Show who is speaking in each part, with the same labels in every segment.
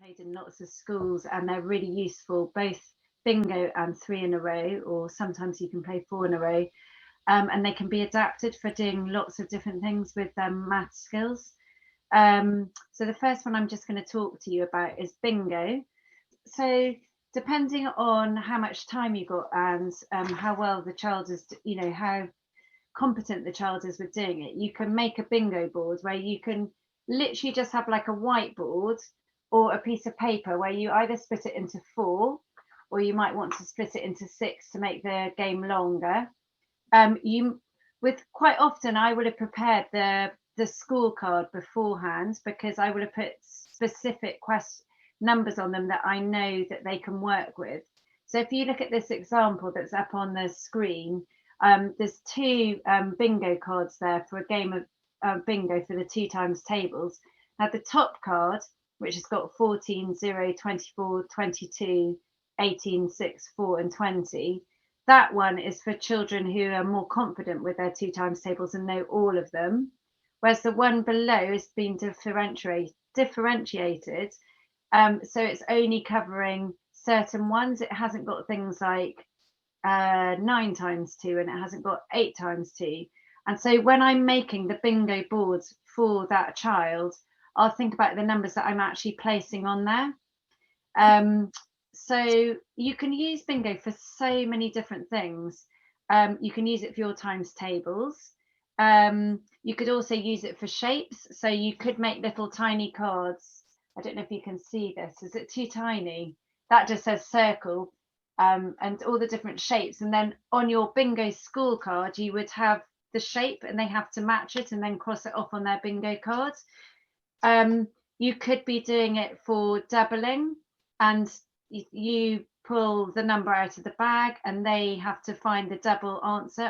Speaker 1: played in lots of schools and they're really useful, both bingo and three in a row, or sometimes you can play four in a row. And they can be adapted for doing lots of different things with math skills. So the first one I'm just going to talk to you about is bingo. So depending on how much time you got and how well the child is, how competent the child is with doing it, you can make a bingo board where you can literally just have like a whiteboard or a piece of paper where you either split it into four, or you might want to split it into six to make the game longer. You with quite often I would have prepared the scorecard beforehand, because I would have put specific numbers on them that I know that they can work with. So if you look at this example that's up on the screen, there's two bingo cards there for a game of bingo for the 2 times tables. Now the top card, which has got 14, 0, 24, 22, 18, 6, 4 and 20, that one is for children who are more confident with their 2 times tables and know all of them, whereas the one below has been differentiated, so it's only covering certain ones. It hasn't got things like 9 times 2, and it hasn't got 8 times 2. And so when I'm making the bingo boards for that child, I'll think about the numbers that I'm actually placing on there. So you can use bingo for so many different things. You can use it for your times tables. You could also use it for shapes. So you could make little tiny cards. I don't know if you can see this. Is it too tiny? That just says circle, and all the different shapes. And then on your bingo school card, you would have the shape and they have to match it and then cross it off on their bingo card. You could be doing it for doubling, and you pull the number out of the bag and they have to find the double answer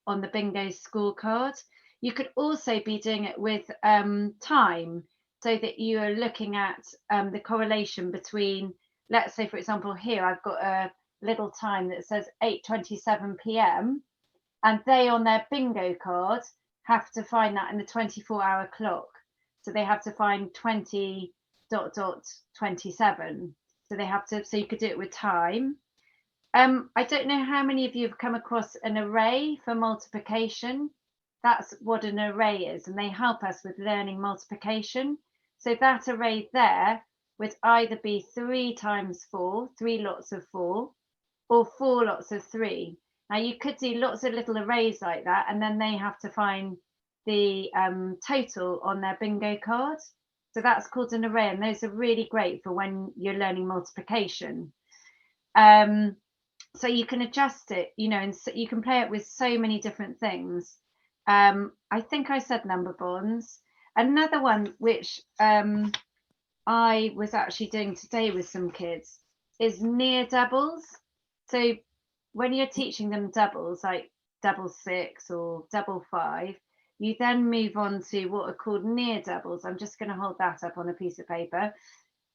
Speaker 1: on the bingo scorecard. You could also be doing it with time, so that you are looking at the correlation between, let's say for example here I've got a little time that says 8:27 p.m. and they on their bingo card have to find that in the 24-hour clock. So they have to find 20 ... 27. So they have to, so you could do it with time. I don't know how many of you have come across an array for multiplication. That's what an array is, and they help us with learning multiplication. So that array there would either be 3 times 4, 3 lots of 4, or 4 lots of 3. Now you could do lots of little arrays like that, and then they have to find the total on their bingo card. So that's called an array, and those are really great for when you're learning multiplication. So you can adjust it, and so you can play it with so many different things. I think I said number bonds. Another one which I was actually doing today with some kids is near doubles. So when you're teaching them doubles, like double 6 or double 5, you then move on to what are called near doubles. I'm just going to hold that up on a piece of paper.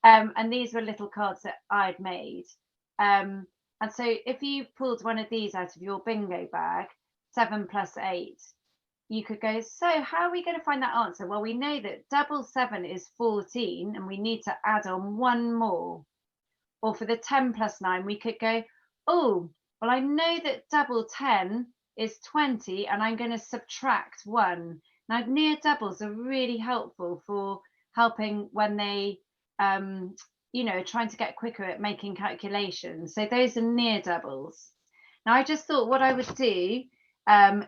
Speaker 1: And these were little cards that I'd made. And so if you pulled one of these out of your bingo bag, 7 plus 8, you could go, so how are we going to find that answer? Well, we know that double 7 is 14, and we need to add on one more. Or for the 10 plus 9, we could go, oh, well, I know that double 10 is 20, and I'm going to subtract 1. Now, near doubles are really helpful for helping when they, trying to get quicker at making calculations. So those are near doubles. Now, I just thought what I would do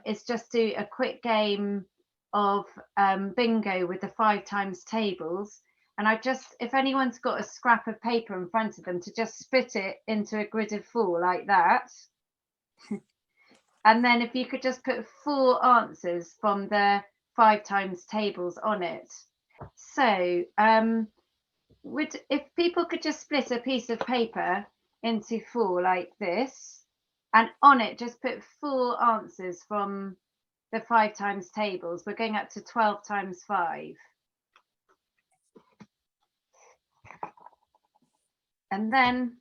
Speaker 1: is just do a quick game of bingo with the 5 times tables. And if anyone's got a scrap of paper in front of them, to just split it into a grid of 4 like that. And then if you could just put 4 answers from the 5 times tables on it. So if people could just split a piece of paper into 4 like this, and on it just put 4 answers from the 5 times tables. We're going up to 12 times 5. And then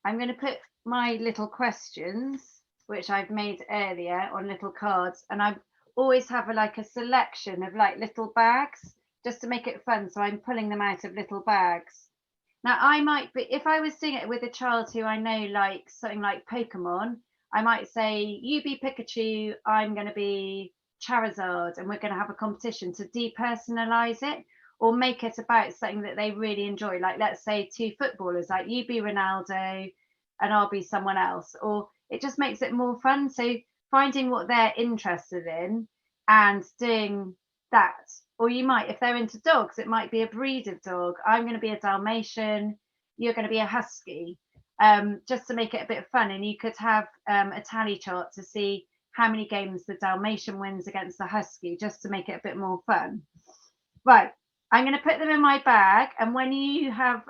Speaker 1: I'm going to put my little questions, which I've made earlier, on little cards. And I always have a selection of little bags. just to make it fun. So I'm pulling them out of little bags. Now I might be, if I was doing it with a child who I know likes something like Pokemon, I might say, you be Pikachu, I'm going to be Charizard, and we're going to have a competition to depersonalize it or make it about something that they really enjoy. Like, let's say 2 footballers, like you be Ronaldo and I'll be someone else, or it just makes it more fun. So finding what they're interested in and doing that. Or you might, if they're into dogs, it might be a breed of dog. I'm going to be a Dalmatian, you're going to be a Husky, just to make it a bit of fun. And you could have a tally chart to see how many games the Dalmatian wins against the Husky, just to make it a bit more fun. Right, I'm going to put them in my bag, and when you have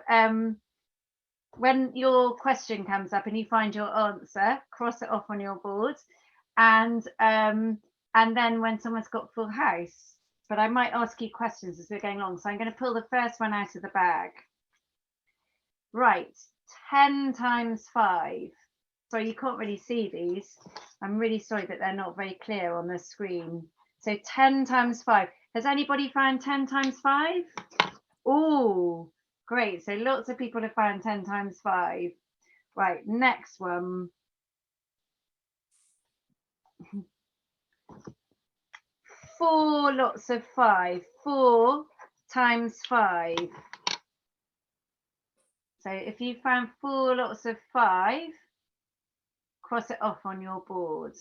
Speaker 1: when your question comes up and you find your answer, cross it off on your board, and then when someone's got full house, but I might ask you questions as we're going along. So I'm going to pull the first one out of the bag. Right, 10 times 5. So you can't really see these. I'm really sorry that they're not very clear on the screen. So 10 times 5. Has anybody found 10 times 5? Oh, great. So lots of people have found 10 times 5. Right, next one. 4 lots of 5. 4 times 5. So if you found 4 lots of 5, cross it off on your board.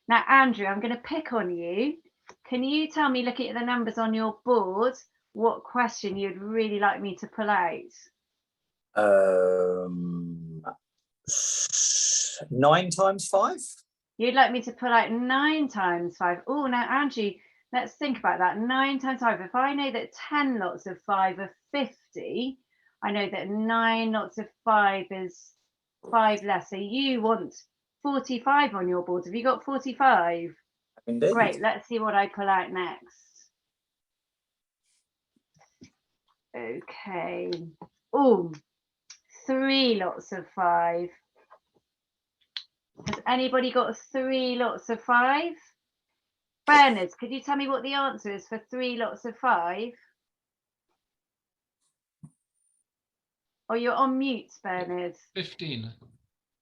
Speaker 1: Now, Andrew, I'm going to pick on you. Can you tell me, looking at the numbers on your board, what question you'd really like me to pull out?
Speaker 2: 9 times 5.
Speaker 1: You'd like me to pull out 9 times 5. Oh, now, Andrew, let's think about that. 9 times 5. If I know that 10 lots of 5 are 50, I know that 9 lots of 5 is 5 less. So you want 45 on your board. Have you got 45?
Speaker 2: Indeed.
Speaker 1: Great. Let's see what I pull out next. Okay. Oh, 3 lots of 5. Has anybody got 3 lots of 5? Bernard, could you tell me what the answer is for 3 lots of 5? Oh, you're on mute, Bernard.
Speaker 3: 15.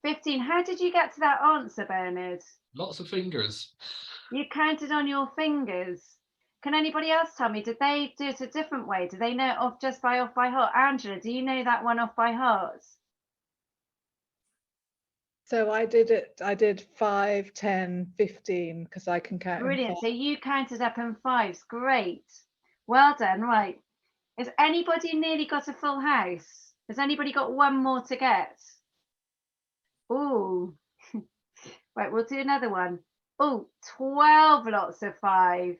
Speaker 1: 15. How did you get to that answer, Bernard?
Speaker 3: Lots of fingers.
Speaker 1: You counted on your fingers. Can anybody else tell me, did they do it a different way? Do they know it off by heart? Angela, do you know that one off by heart?
Speaker 4: So I did 5, 10, 15, because I can count.
Speaker 1: Brilliant. So you counted up in 5s. Great. Well done. Right. Has anybody nearly got a full house? Has anybody got one more to get? Oh, right. We'll do another one. Oh, 12 lots of 5.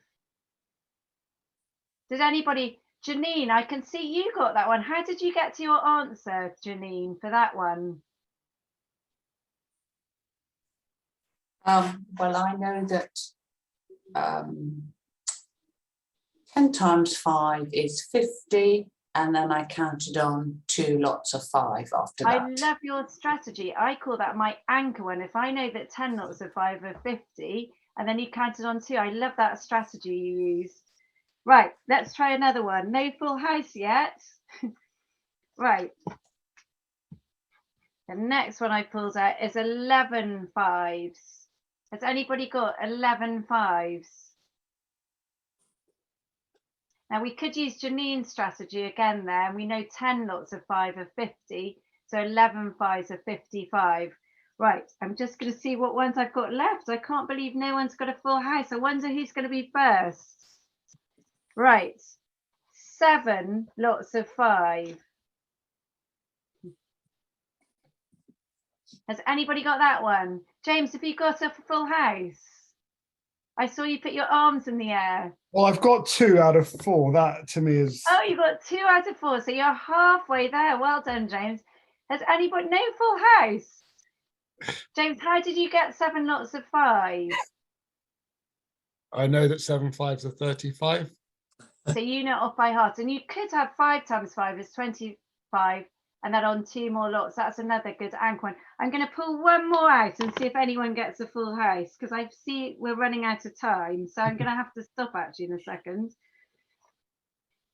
Speaker 1: Did anybody? Janine, I can see you got that one. How did you get to your answer, Janine, for that one?
Speaker 5: Well, I know that 10 times 5 is 50, and then I counted on 2 lots of 5 after that.
Speaker 1: I love your strategy. I call that my anchor one. If I know that 10 lots of 5 are 50, and then you counted on 2, I love that strategy you use. Right, let's try another one. No full house yet. Right. The next one I pulled out is 11 5s. Has anybody got 11 5s? Now we could use Janine's strategy again there, and we know 10 lots of 5 are 50, so 11 5s are 55. Right, I'm just going to see what ones I've got left. I can't believe no one's got a full house. I wonder who's going to be first. Right, 7 lots of 5. Has anybody got that one? James, have you got a full house? I saw you put your arms in the air.
Speaker 6: Well, I've got 2 out of 4. That to me is.
Speaker 1: Oh, you got 2 out of 4, so you're halfway there. Well done, James. Has anybody? No full house. James, how did you get 7 lots of 5?
Speaker 6: I know that 7 5s are 35.
Speaker 1: So you know off by heart, and you could have 5 times 5 is 25. and then on 2 more lots. That's another good anchor one. I'm going to pull one more out and see if anyone gets a full house, because I see we're running out of time. So I'm going to have to stop actually in a second.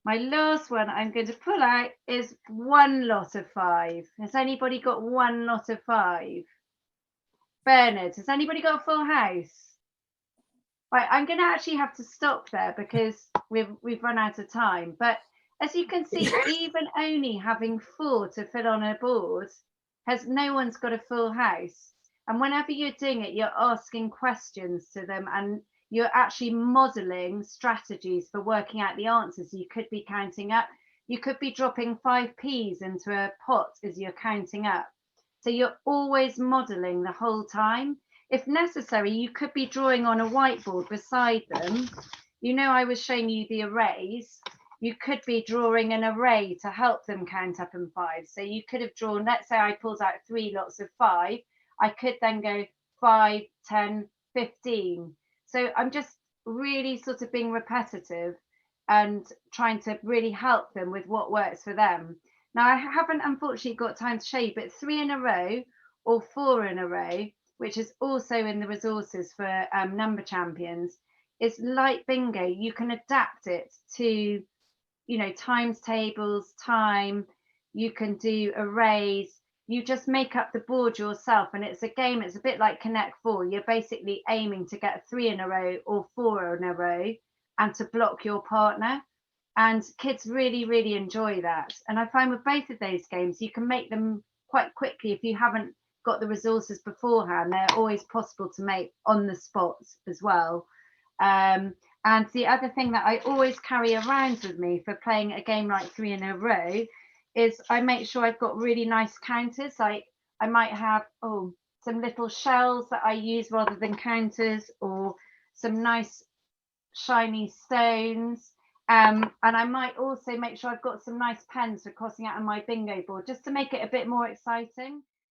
Speaker 1: My last one I'm going to pull out is 1 lot of 5. Has anybody got 1 lot of 5? Bernard, has anybody got a full house? Right, I'm going to actually have to stop there because we've run out of time. But as you can see, even only having 4 to fill on a board, no one's got a full house. And whenever you're doing it, you're asking questions to them, and you're actually modeling strategies for working out the answers. You could be counting up. You could be dropping 5p's into a pot as you're counting up. So you're always modeling the whole time. If necessary, you could be drawing on a whiteboard beside them. You know, I was showing you the arrays. You could be drawing an array to help them count up in 5. So you could have drawn, let's say I pulled out 3 lots of 5. I could then go 5, 10, 15. So I'm just really sort of being repetitive and trying to really help them with what works for them. Now, I haven't unfortunately got time to show you, but 3 in a row or 4 in a row, which is also in the resources for Number Champions, is like bingo. You can adapt it to, you know, times tables, time. You can do arrays. You just make up the board yourself, and it's a game. It's a bit like Connect 4. You're basically aiming to get 3 in a row or 4 in a row and to block your partner. And kids really, really enjoy that. And I find with both of those games, you can make them quite quickly if you haven't got the resources beforehand. They're always possible to make on the spot as well. And the other thing that I always carry around with me for playing a game like 3 in a row is I make sure I've got really nice counters. Like I might have some little shells that I use rather than counters, or some nice shiny stones. And I might also make sure I've got some nice pens for crossing out on my bingo board, just to make it a bit more exciting.